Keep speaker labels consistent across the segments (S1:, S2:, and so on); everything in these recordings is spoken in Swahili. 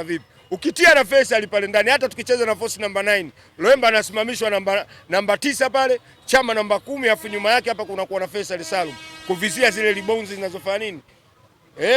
S1: Vipi? Ukitia na Faisal pale ndani, hata tukicheza na force number 9, Loemba anasimamishwa namba 9 pale, Chama namba 10, afu nyuma yake hapa kuna kuwa na Faisal Salum kuvizia zile rebounds zinazofanya nini,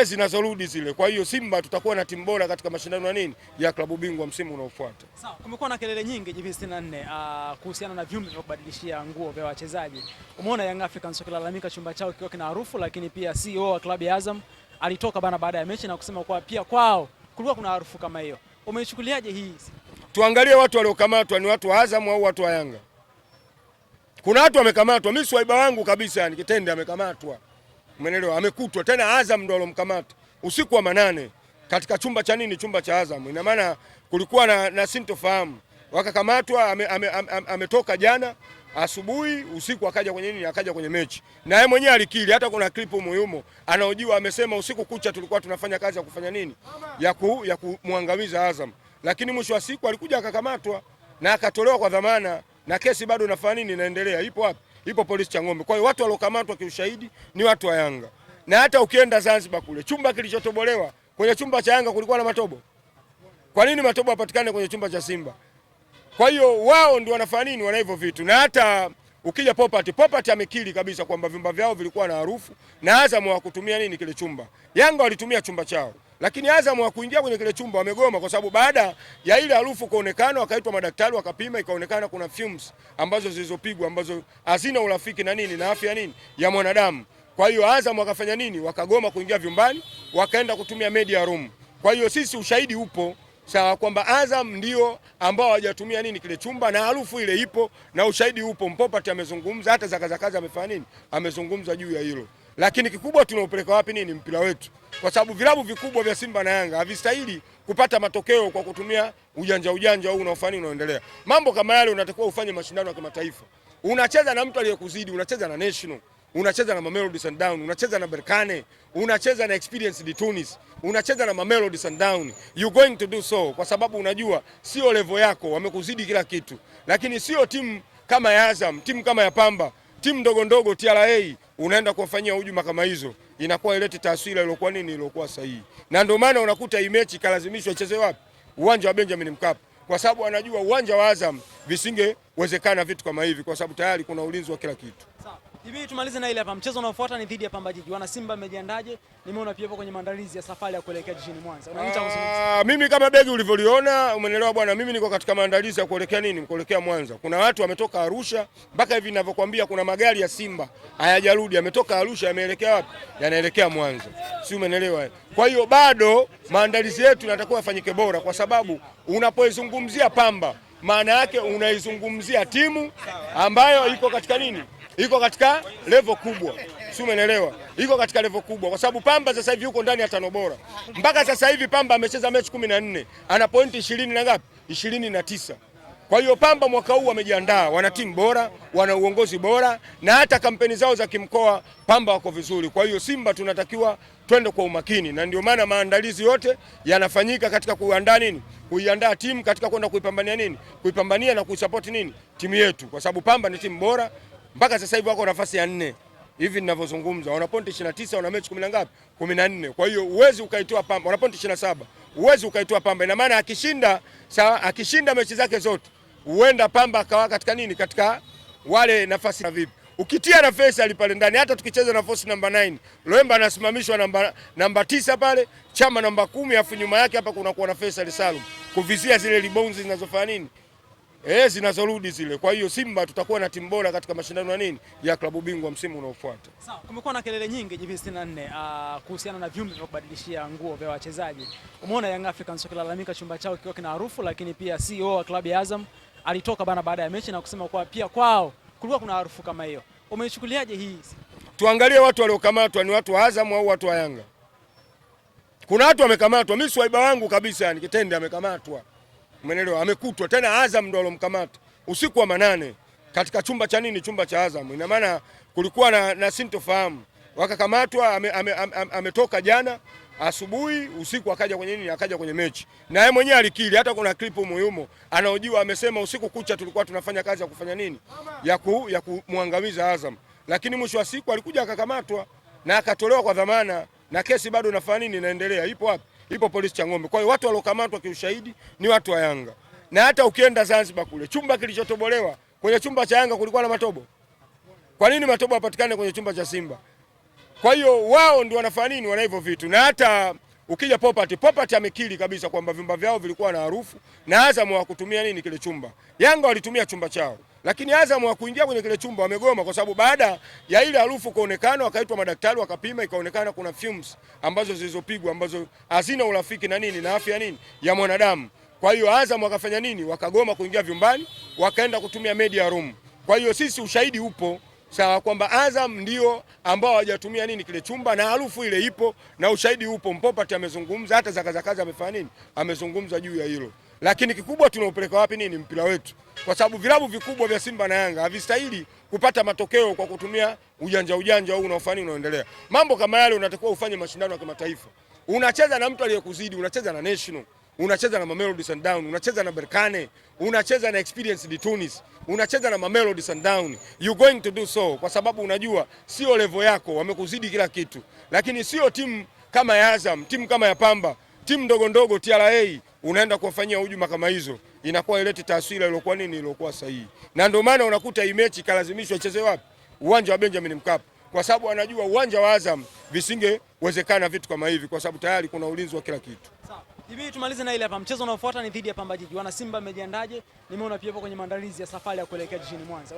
S1: zinazorudi zile. Kwa hiyo Simba tutakuwa na timu bora katika mashindano ya nini ya klabu bingwa msimu unaofuata.
S2: Sawa, kumekuwa na kelele nyingi JP64 kuhusiana na vyumba vya kubadilishia nguo vya wachezaji. Umeona Young Africans wakilalamika chumba chao kikiwa kina harufu, lakini pia CEO wa klabu ya Azam alitoka bana baada ya mechi na kusema kwa pia kwao kulikuwa kuna harufu kama hiyo. Umeichukuliaje hii?
S1: Tuangalie watu waliokamatwa ni watu wa Azam au watu wa Yanga. Kuna watu wamekamatwa, mimi swaiba wangu kabisa, yani Kitende amekamatwa. Umeelewa? Amekutwa tena, Azam ndio alomkamata usiku wa manane katika chumba cha nini, chumba cha Azam. Ina maana kulikuwa na sintofahamu, wakakamatwa. Ametoka jana asubuhi, usiku akaja kwenye nini, akaja kwenye mechi, na yeye mwenyewe alikiri. Hata kuna clip muhimu anaojiwa, amesema usiku kucha tulikuwa tunafanya kazi ya kufanya nini, ya kumwangamiza Azam, lakini mwisho wa siku alikuja akakamatwa na akatolewa kwa dhamana, na kesi bado inafanya nini, inaendelea. Ipo wapi? Ipo polisi Changombe. Kwa hiyo watu waliokamatwa kiushahidi ni watu wa Yanga. Na hata ukienda Zanzibar kule, chumba kilichotobolewa kwenye chumba cha Yanga kulikuwa na matobo. Kwa nini matobo yapatikane kwenye chumba cha Simba? Kwa hiyo wao ndio wanafanya nini, wana hivyo vitu. Na hata ukija Popat amekiri kabisa kwamba vyumba vyao vilikuwa na harufu, na Azam hawakutumia nini kile chumba. Yanga walitumia chumba chao, lakini Azam hawakuingia kwenye kile chumba, wamegoma kwa sababu baada ya ile harufu kuonekana, wakaitwa madaktari wakapima, ikaonekana kuna fumes ambazo zilizopigwa ambazo hazina urafiki na nini na afya nini ya mwanadamu. Kwa hiyo Azam wakafanya nini, wakagoma kuingia vyumbani, wakaenda kutumia media room. Kwa hiyo sisi ushahidi upo sawa kwamba Azam ndio ambao hawajatumia nini kile chumba, na harufu ile ipo na ushahidi upo. Popat amezungumza, hata Zakaza amefanya nini, amezungumza juu ya hilo. Lakini kikubwa tunaupeleka wapi nini mpira wetu, kwa sababu vilabu vikubwa vya Simba na Yanga havistahili kupata matokeo kwa kutumia ujanja au unaofanya unaendelea. Mambo kama yale unatakiwa ufanye mashindano ya kimataifa. Unacheza na mtu aliyekuzidi, unacheza na National, unacheza na Mamelodi Sundowns, unacheza na Berkane, unacheza na Experience de Tunis, unacheza na Mamelodi Sundowns. You going to do so kwa sababu unajua sio level yako, wamekuzidi kila kitu. Lakini sio timu kama ya Azam, timu kama ya Pamba, timu ndogo ndogo TRA unaenda kuwafanyia hujuma kama hizo, inakuwa ileti taswira iliyokuwa nini, iliyokuwa sahihi. Na ndio maana unakuta hii mechi kalazimishwa icheze wapi? Uwanja wa Benjamin Mkapa, kwa sababu anajua uwanja wa Azam visingewezekana vitu kama hivi, kwa sababu tayari kuna ulinzi wa kila kitu.
S2: Sawa. Hivi tumalize na ile hapa. Mchezo unaofuata ni dhidi ya Pamba Jiji. Wana Simba mmejiandaje? Nimeona pia hapo kwenye maandalizi ya safari ya kuelekea jijini Mwanza.
S1: Mimi kama begi ulivyoliona, umeelewa bwana, mimi niko katika maandalizi ya kuelekea nini? Kuelekea Mwanza. Kuna watu wametoka Arusha, mpaka hivi ninavyokuambia kuna magari ya Simba hayajarudi, yametoka Arusha yameelekea wapi? Yanaelekea Mwanza. Si umeelewa? Kwa hiyo bado maandalizi yetu yanatakiwa yafanyike bora, kwa sababu unapoizungumzia Pamba maana yake unaizungumzia timu ambayo iko katika nini? Iko katika level kubwa. Si umeelewa? Iko katika level kubwa kwa sababu Pamba sasa hivi yuko ndani ya 5 bora. Mpaka sasa hivi Pamba amecheza mechi 14, ana pointi 20 na ngapi? 29. Kwa hiyo Pamba mwaka huu wamejiandaa, wana timu bora, wana uongozi bora, na hata kampeni zao za kimkoa Pamba wako vizuri. Kwa hiyo Simba tunatakiwa twende kwa umakini, na ndio maana maandalizi yote yanafanyika katika kuandaa nini? Kuiandaa timu katika kwenda kuipambania nini? Kuipambania na kuisupport nini? Timu yetu, kwa sababu Pamba ni timu bora. Mpaka sasa hivi wako nafasi ya 4. Hivi ninavyozungumza wana pointi 29, wana mechi 10 ngapi? 14. Kwa hiyo uwezi ukaitoa Pamba, wana pointi 27. Uwezi ukaitoa Pamba. Ina maana akishinda, sawa, akishinda mechi zake zote, huenda Pamba akawa katika nini? Katika wale nafasi na vipi? Ukitia na Faisal pale ndani, hata tukicheza na force number 9, Loemba anasimamishwa namba 9 pale, Chama namba 10, afu nyuma yake hapa kuna kuwa na Faisal Salum kuvizia zile rebounds zinazofanya nini, zinazorudi zile. Kwa hiyo Simba tutakuwa na timu bora katika mashindano ya nini ya klabu bingwa msimu unaofuata.
S2: Sawa, kumekuwa na kelele nyingi JP64 kuhusiana na vyumba vya kubadilishia nguo vya wachezaji. Umeona Young Africans wakilalamika chumba chao kikiwa kina harufu, lakini pia CEO wa klabu ya Azam alitoka bana baada ya mechi na kusema kwa pia kwao kulikuwa kuna harufu kama hiyo. Umeichukuliaje hii?
S1: Tuangalie watu waliokamatwa ni watu wa Azam au watu wa Yanga. Kuna watu wamekamatwa, mimi swaiba wangu kabisa, yani Kitende amekamatwa. Umeelewa? Amekutwa tena, Azam ndio alomkamata usiku wa manane katika chumba cha nini, chumba cha Azam. Ina maana kulikuwa na sintofahamu, wakakamatwa. Ametoka jana asubuhi, usiku akaja kwenye nini, akaja kwenye mechi, na yeye mwenyewe alikiri. Hata kuna clip muhimu anaojiwa, amesema usiku kucha tulikuwa tunafanya kazi ya kufanya nini, ya kumwangamiza Azam, lakini mwisho wa siku alikuja akakamatwa na akatolewa kwa dhamana, na kesi bado inafanya nini, inaendelea. Ipo wapi? ipo polisi Chang'ombe. Kwa hiyo watu waliokamatwa kiushahidi ni watu wa Yanga, na hata ukienda Zanzibar kule chumba kilichotobolewa, kwenye chumba cha Yanga kulikuwa na matobo. Kwa nini matobo yapatikane kwenye chumba cha Simba? Kwa hiyo wao ndio wanafanya nini? Wana hivyo vitu. Na hata ukija Popat amekiri kabisa kwamba vyumba vyao vilikuwa na harufu na Azam hawakutumia nini kile chumba. Yanga walitumia chumba chao, lakini Azam hawakuingia kwenye kile chumba, wamegoma kwa sababu baada ya ile harufu kuonekana wakaitwa madaktari wakapima, ikaonekana kuna fumes ambazo zilizopigwa ambazo hazina urafiki na nini na afya nini ya mwanadamu. Kwa hiyo Azam wakafanya nini? Wakagoma kuingia vyumbani, wakaenda kutumia media room. Kwa hiyo sisi ushahidi upo sawa kwamba Azam ndio ambao hawajatumia nini kile chumba na harufu ile ipo na ushahidi upo. Popat amezungumza, hata Zakaza amefanya nini? Amezungumza juu ya hilo. Lakini kikubwa tunaupeleka wapi nini mpira wetu? Kwa sababu vilabu vikubwa vya Simba na Yanga havistahili kupata matokeo kwa kutumia ujanja huu unaofanya unaendelea. Mambo kama yale unatakiwa ufanye mashindano ya kimataifa. Unacheza na mtu aliyekuzidi, unacheza na National, unacheza na Mamelodi Sundowns, unacheza na Berkane, unacheza na Experience de Tunis, unacheza na Mamelodi Sundowns. You going to do so kwa sababu unajua sio level yako, wamekuzidi kila kitu. Lakini sio timu kama ya Azam, timu kama ya Pamba, timu ndogo ndogo TRA unaenda kuwafanyia hujuma kama hizo, inakuwa ileti taswira iliyokuwa nini, iliyokuwa sahihi. Na ndio maana unakuta hii mechi kalazimishwa icheze wapi? Uwanja wa Benjamin Mkapa, kwa sababu anajua uwanja wa Azam visingewezekana vitu kama hivi, kwa sababu tayari kuna ulinzi wa kila kitu.
S2: Sawa. Hivi tumalize na ile hapa. Mchezo unaofuata ni dhidi ya Pamba Jiji. Wana Simba mmejiandaje? Nimeona pia kwenye maandalizi ya safari ya kuelekea jijini Mwanza.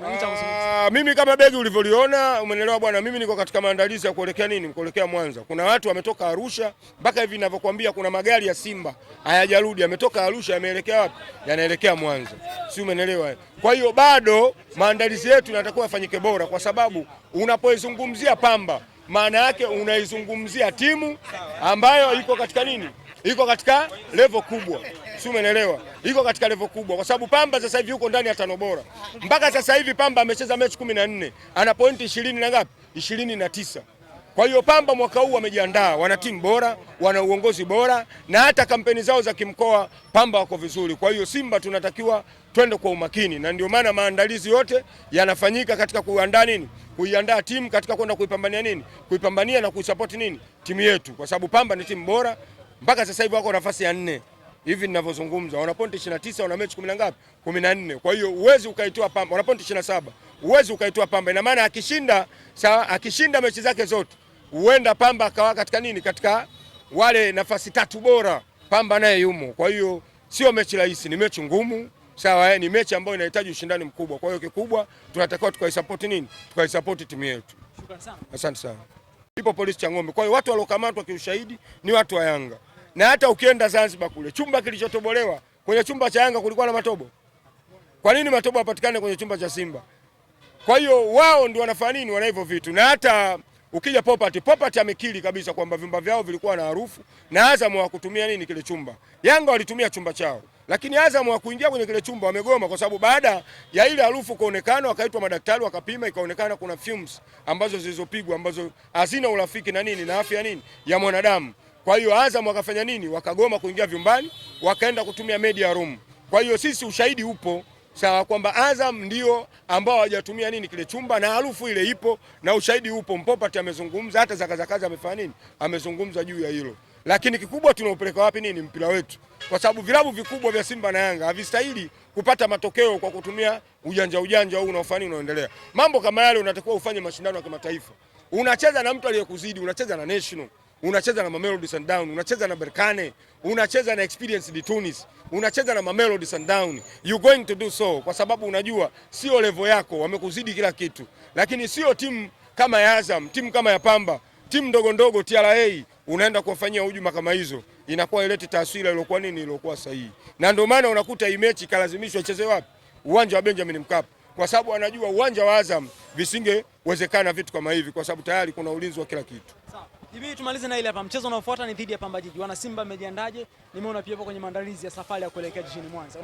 S1: Mimi kama begi ulivyoliona, umeelewa bwana, mimi niko katika maandalizi ya kuelekea nini? Kuelekea Mwanza. Kuna watu wametoka Arusha, mpaka hivi ninavyokuambia kuna magari ya Simba hayajarudi, yametoka Arusha yameelekea wapi? Yanaelekea Mwanza. Si umeelewa? Kwa hiyo bado maandalizi yetu yanatakiwa yafanyike bora, kwa sababu unapoizungumzia Pamba maana yake unaizungumzia timu ambayo iko katika nini? Iko katika level kubwa. Si umeelewa? Iko katika level kubwa kwa sababu Pamba sasa hivi yuko ndani ya tano bora. Mpaka sasa hivi Pamba amecheza mechi 14, ana pointi 20 na ngapi? 29. Kwa hiyo Pamba mwaka huu wamejiandaa, wana timu bora, wana uongozi bora na hata kampeni zao za kimkoa Pamba wako vizuri. Kwa hiyo Simba tunatakiwa twende kwa umakini, na ndio maana maandalizi yote yanafanyika katika kuandaa nini? Kuiandaa timu katika kwenda kuipambania nini? Kuipambania na kuisupport nini? Timu yetu, kwa sababu Pamba ni timu bora. Mpaka sasa hivi wako nafasi ya 4. Hivi ninavyozungumza wana pointi 29, wana mechi 10 ngapi? 14. Kwa hiyo uwezi ukaitoa Pamba, wana pointi 27. Uwezi ukaitoa Pamba. Ina maana akishinda, sawa, akishinda mechi zake zote, huenda Pamba akawa katika nini? Katika wale nafasi 3 bora. Pamba naye yumo. Kwa hiyo sio mechi rahisi, ni mechi ngumu. Sawa, ni mechi ambayo inahitaji ushindani mkubwa. Kwa hiyo kikubwa tunatakiwa tukaisupport nini? Tukaisupport timu yetu.
S2: Shukrani sana.
S1: Asante sana. Ipo polisi Chang'ombe. Kwa hiyo watu waliokamatwa kiushahidi ni watu wa Yanga. Na hata ukienda Zanzibar kule chumba kilichotobolewa, kwenye chumba cha Yanga kulikuwa na matobo. Kwa nini matobo yapatikane kwenye chumba cha Simba? Kwa hiyo wao ndio wanafanya nini? Wana hivyo vitu. Na hata ukija Popat amekiri kabisa kwamba vyumba vyao vilikuwa na harufu na Azam hawakutumia nini kile chumba. Yanga walitumia chumba chao, lakini Azam hawakuingia kwenye kile chumba, wamegoma kwa sababu baada ya ile harufu kuonekana wakaitwa madaktari wakapima, ikaonekana kuna fumes ambazo zilizopigwa ambazo hazina urafiki na nini na afya nini ya mwanadamu. Kwa hiyo Azam wakafanya nini? Wakagoma kuingia vyumbani, wakaenda kutumia media room. Kwa hiyo sisi ushahidi upo sawa kwamba Azam ndio ambao hawajatumia nini kile chumba na harufu ile ipo na ushahidi upo. Popat amezungumza, hata Zakaza amefanya nini? Amezungumza juu ya hilo. Lakini kikubwa tunaupeleka wapi nini mpira wetu? Kwa sababu vilabu vikubwa vya Simba na Yanga havistahili kupata matokeo kwa kutumia ujanja huu unaofanya unaendelea. Mambo kama yale unatakiwa ufanye mashindano ya kimataifa. Unacheza na mtu aliyekuzidi, unacheza na National, unacheza na Mamelodi Sundowns, unacheza na Berkane, unacheza na Experience de Tunis, unacheza na Mamelodi Sundowns. You going to do so kwa sababu unajua sio level yako, wamekuzidi kila kitu. Lakini sio timu kama ya Azam, timu kama ya Pamba, timu ndogo ndogo TRA unaenda kuwafanyia hujuma kama hizo, inakuwa ileti taswira iliyokuwa nini, iliyokuwa sahihi. Na ndio maana unakuta hii mechi kalazimishwa icheze wapi? Uwanja wa Benjamin Mkapa, kwa sababu anajua uwanja wa Azam visingewezekana vitu kama hivi, kwa sababu tayari kuna ulinzi wa kila kitu.
S2: Sawa. Hivi tumalize na ile hapa. Mchezo unaofuata ni dhidi ya Pamba Jiji. Wana Simba mmejiandaje? Nimeona pia kwenye maandalizi ya safari ya kuelekea jijini Mwanza.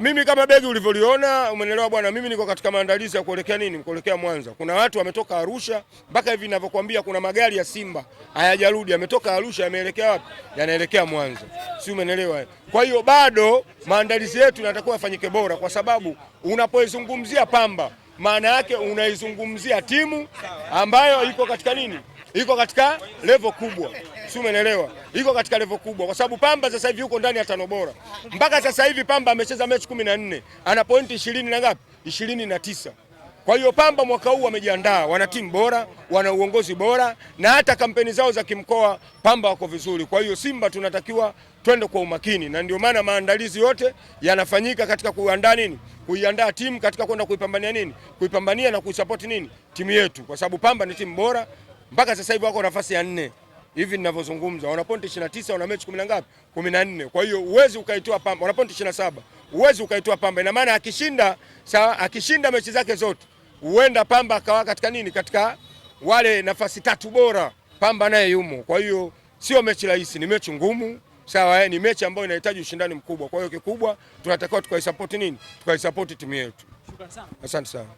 S1: Mimi kama begi ulivyoliona, umeelewa bwana, mimi niko katika maandalizi ya kuelekea nini? Kuelekea Mwanza. Kuna watu wametoka Arusha, mpaka hivi ninavyokuambia kuna magari ya Simba hayajarudi, yametoka Arusha yameelekea wapi? Yanaelekea Mwanza. Si umeelewa? Kwa hiyo bado maandalizi yetu yanatakiwa yafanyike bora, kwa sababu unapoizungumzia Pamba maana yake unaizungumzia timu ambayo iko katika nini? iko katika level kubwa, si umeelewa? Iko katika level kubwa kwa sababu Pamba sasa hivi yuko ndani ya 5 bora. Mpaka sasa hivi Pamba amecheza mechi 14, ana pointi 20 na ngapi? 29. Kwa hiyo Pamba mwaka huu wamejiandaa, wana timu bora, wana uongozi bora na hata kampeni zao za kimkoa Pamba wako vizuri. Kwa hiyo Simba tunatakiwa twende kwa umakini, na ndio maana maandalizi yote yanafanyika katika kuandaa nini? Kuiandaa timu katika kwenda kuipambania nini? Kuipambania na kuisupport nini? Timu yetu, kwa sababu Pamba ni timu bora. Mpaka sasa hivi wako nafasi ya 4 hivi ninavyozungumza, wana pointi 29, wana mechi 10 ngapi? 14. Kwa hiyo uwezi ukaitoa Pamba, wana pointi 27, uwezi ukaitoa Pamba. Ina maana akishinda mechi zake zote, huenda Pamba akawa katika nini? Katika wale nafasi 3 bora, Pamba naye yumo. Kwa hiyo sio mechi rahisi, ni mechi ngumu, sawa, ni mechi ambayo inahitaji ushindani mkubwa. Kwa hiyo kikubwa tunatakiwa tukaisupport nini? Tukaisupport timu yetu.
S2: Shukrani sana.
S1: Asante sana.